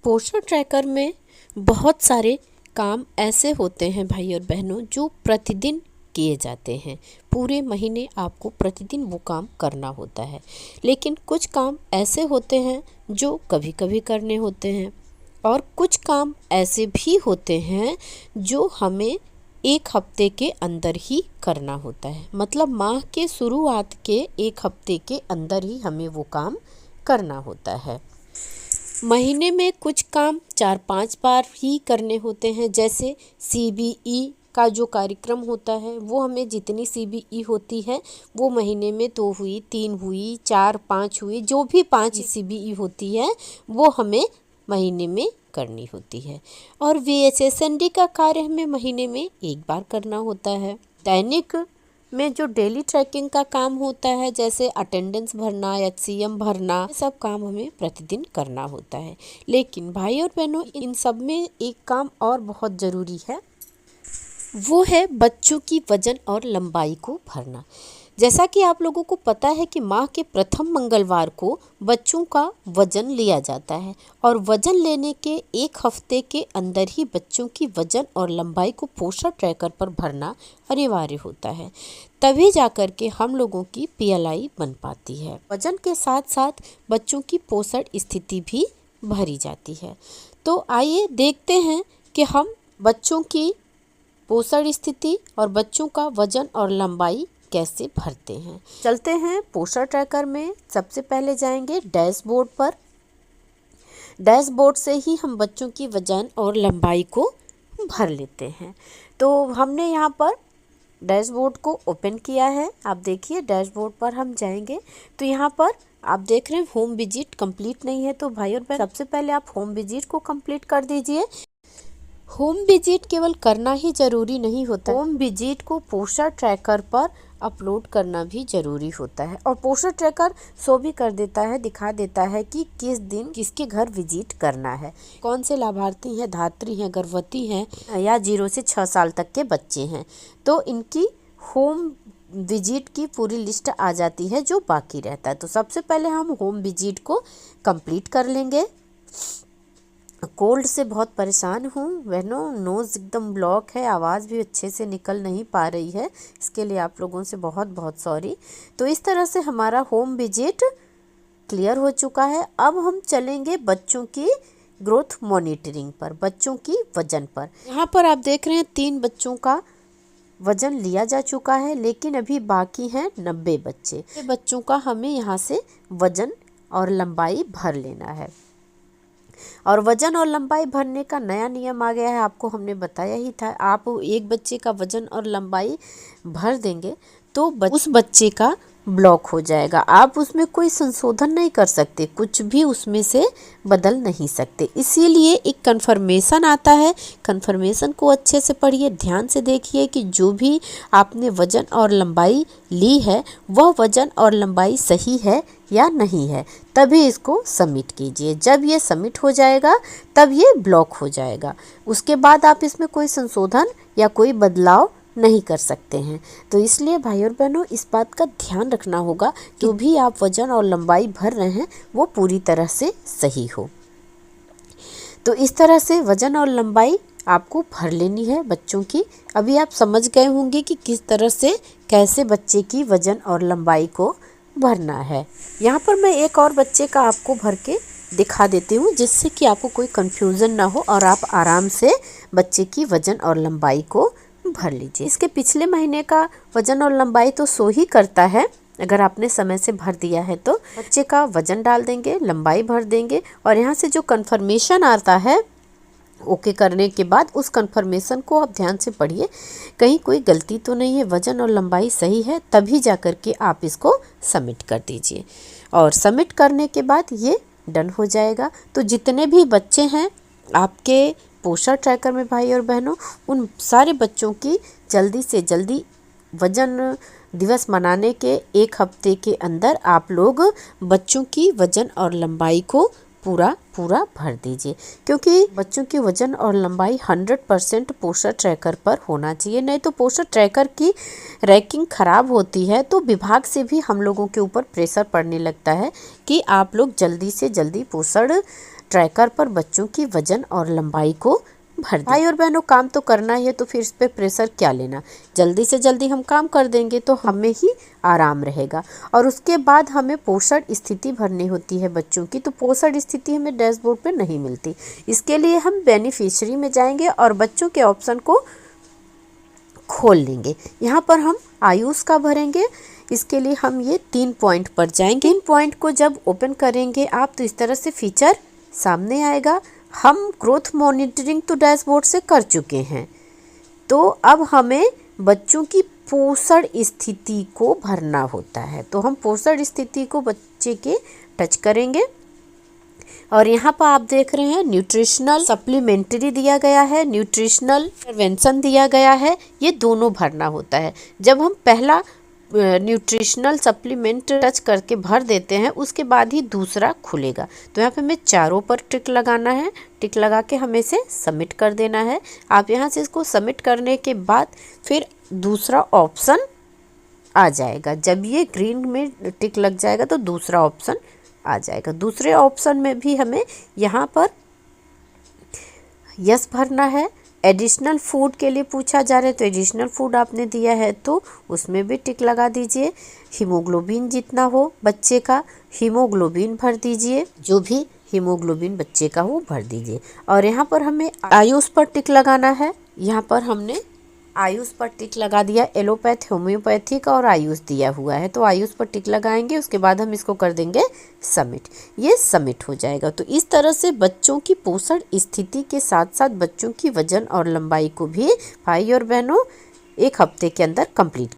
Poster tracker में बहुत सारे काम ऐसे होते हैं भाई और बहनों जो प्रतिदिन किए जाते हैं। पूरे महीने आपको प्रतिदिन वो काम करना होता है, लेकिन कुछ काम ऐसे होते हैं जो कभी कभी करने होते हैं और कुछ काम ऐसे भी होते हैं जो हमें एक हफ्ते के अंदर ही करना होता है। मतलब माह के शुरुआत के एक हफ्ते के अंदर ही हमें वो काम करना होता है। महीने में कुछ काम 4-5 बार ही करने होते हैं। जैसे CBE का जो कार्यक्रम होता है वो हमें जितनी CBE होती है वो महीने में 2 हुई, 3 हुई, 4, 5 हुई, जो भी 5 CBE होती है वो हमें महीने में करनी होती है। और VHSND का कार्य हमें महीने में एक बार करना होता है। दैनिक में जो डेली ट्रैकिंग का काम होता है, जैसे अटेंडेंस भरना, HCM भरना, ये सब काम हमें प्रतिदिन करना होता है। लेकिन भाई और बहनों, इन सब में एक काम और बहुत ज़रूरी है, वो है बच्चों की वजन और लंबाई को भरना। जैसा कि आप लोगों को पता है कि माह के प्रथम मंगलवार को बच्चों का वजन लिया जाता है और वजन लेने के एक हफ्ते के अंदर ही बच्चों की वजन और लंबाई को पोस्टर ट्रैकर पर भरना अनिवार्य होता है। तभी जाकर के हम लोगों की PLI बन पाती है। वजन के साथ साथ बच्चों की पोषण स्थिति भी भरी जाती है। तो आइए देखते हैं कि हम बच्चों की पोषण स्थिति और बच्चों का वजन और लंबाई कैसे भरते हैं। चलते हैं पोस्टर ट्रैकर में। सबसे पहले जाएंगे डैशबोर्ड पर। डैशबोर्ड से ही हम बच्चों की वजन और लंबाई को भर लेते हैं। तो हमने यहाँ पर डैशबोर्ड को ओपन किया है। आप देखिए डैशबोर्ड पर हम जाएंगे तो यहाँ पर आप देख रहे हैं होम विजिट कंप्लीट नहीं है। तो भाई और बहन, सबसे पहले आप होम विजिट को कंप्लीट कर दीजिए। होम विजिट केवल करना ही जरूरी नहीं होता, होम विजिट को पोस्टर ट्रैकर पर अपलोड करना भी जरूरी होता है। और पोस्टर ट्रैकर शो भी कर देता है, दिखा देता है कि किस दिन किसके घर विजिट करना है, कौन से लाभार्थी हैं, धात्री हैं, गर्भवती हैं या 0 से 6 साल तक के बच्चे हैं। तो इनकी होम विजिट की पूरी लिस्ट आ जाती है जो बाकी रहता है। तो सबसे पहले हम होम विजिट को कंप्लीट कर लेंगे। कोल्ड से बहुत परेशान हूँ बहनों, नोज़ एकदम ब्लॉक है, आवाज़ भी अच्छे से निकल नहीं पा रही है, इसके लिए आप लोगों से बहुत बहुत सॉरी। तो इस तरह से हमारा होम विजिट क्लियर हो चुका है। अब हम चलेंगे बच्चों की ग्रोथ मॉनिटरिंग पर, बच्चों की वजन पर। यहाँ पर आप देख रहे हैं 3 बच्चों का वजन लिया जा चुका है, लेकिन अभी बाकी हैं 90 बच्चे। बच्चों का हमें यहाँ से वजन और लंबाई भर लेना है। और वजन और लंबाई भरने का नया नियम आ गया है, आपको हमने बताया ही था। आप एक बच्चे का वजन और लंबाई भर देंगे तो उस बच्चे का ब्लॉक हो जाएगा। आप उसमें कोई संशोधन नहीं कर सकते, कुछ भी उसमें से बदल नहीं सकते। इसीलिए एक कन्फर्मेशन आता है, कन्फर्मेशन को अच्छे से पढ़िए, ध्यान से देखिए कि जो भी आपने वजन और लंबाई ली है वह वजन और लंबाई सही है या नहीं है, तभी इसको सबमिट कीजिए। जब ये सबमिट हो जाएगा तब ये ब्लॉक हो जाएगा। उसके बाद आप इसमें कोई संशोधन या कोई बदलाव नहीं कर सकते हैं। तो इसलिए भाई और बहनों, इस बात का ध्यान रखना होगा कि जो भी आप वजन और लंबाई भर रहे हैं वो पूरी तरह से सही हो। तो इस तरह से वजन और लंबाई आपको भर लेनी है बच्चों की। अभी आप समझ गए होंगे कि किस तरह से कैसे बच्चे की वजन और लंबाई को भरना है। यहाँ पर मैं एक और बच्चे का आपको भर के दिखा देती हूँ, जिससे कि आपको कोई कंफ्यूजन ना हो और आप आराम से बच्चे की वजन और लंबाई को भर लीजिए। इसके पिछले महीने का वजन और लंबाई तो शो ही करता है, अगर आपने समय से भर दिया है तो। बच्चे का वजन डाल देंगे, लंबाई भर देंगे और यहाँ से जो कंफर्मेशन आता है ओके करने के बाद, उस कंफर्मेशन को आप ध्यान से पढ़िए, कहीं कोई गलती तो नहीं है, वजन और लंबाई सही है, तभी जा कर के आप इसको सबमिट कर दीजिए। और सबमिट करने के बाद ये डन हो जाएगा। तो जितने भी बच्चे हैं आपके पोस्टर ट्रैकर में भाई और बहनों, उन सारे बच्चों की जल्दी से जल्दी वजन दिवस मनाने के एक हफ्ते के अंदर आप लोग बच्चों की वजन और लंबाई को पूरा भर दीजिए, क्योंकि बच्चों की वजन और लंबाई 100% पोस्टर ट्रैकर पर होना चाहिए। नहीं तो पोस्टर ट्रैकर की रैंकिंग खराब होती है तो विभाग से भी हम लोगों के ऊपर प्रेशर पड़ने लगता है कि आप लोग जल्दी से जल्दी पोस्टर ट्रैकर पर बच्चों की वजन और लंबाई को भर दें। भाई और बहनों, काम तो करना ही है, तो फिर इस पे प्रेशर क्या लेना। जल्दी से जल्दी हम काम कर देंगे तो हमें ही आराम रहेगा। और उसके बाद हमें पोषण स्थिति भरनी होती है बच्चों की, तो पोषण स्थिति हमें डैशबोर्ड पे नहीं मिलती। इसके लिए हम बेनिफिशियरी में जाएंगे और बच्चों के ऑप्शन को खोल लेंगे। यहाँ पर हम आयुष का भरेंगे। इसके लिए हम ये 3 पॉइंट पर जाएंगे। 3 पॉइंट को जब ओपन करेंगे आप, तो इस तरह से फीचर सामने आएगा। हम ग्रोथ मॉनिटरिंग तो डैशबोर्ड से कर चुके हैं, तो अब हमें बच्चों की पोषण स्थिति को भरना होता है। तो हम पोषण स्थिति को बच्चे के टच करेंगे और यहाँ पर आप देख रहे हैं न्यूट्रिशनल सप्लीमेंट्री दिया गया है, न्यूट्रिशनल इंटरवेंशन दिया गया है। ये दोनों भरना होता है। जब हम पहला न्यूट्रिशनल सप्लीमेंट टच करके भर देते हैं, उसके बाद ही दूसरा खुलेगा। तो यहाँ पे हमें चारों पर टिक लगाना है। टिक लगा के हमें इसे सबमिट कर देना है। आप यहाँ से इसको सबमिट करने के बाद फिर दूसरा ऑप्शन आ जाएगा। जब ये ग्रीन में टिक लग जाएगा तो दूसरा ऑप्शन आ जाएगा। दूसरे ऑप्शन में भी हमें यहाँ पर यस भरना है। एडिशनल फूड के लिए पूछा जा रहा है, तो एडिशनल फूड आपने दिया है तो उसमें भी टिक लगा दीजिए। हीमोग्लोबिन जितना हो बच्चे का, हीमोग्लोबिन भर दीजिए। जो भी हीमोग्लोबिन बच्चे का हो भर दीजिए। और यहाँ पर हमें आयुष पर टिक लगाना है। यहाँ पर हमने आयुष पर टिक लगा दिया। एलोपैथ, होम्योपैथिक और आयुष दिया हुआ है, तो आयुष पर टिक लगाएंगे। उसके बाद हम इसको कर देंगे सबमिट। ये सबमिट हो जाएगा। तो इस तरह से बच्चों की पोषण स्थिति के साथ साथ बच्चों की वजन और लंबाई को भी भाई और बहनों 1 हफ्ते के अंदर कंप्लीट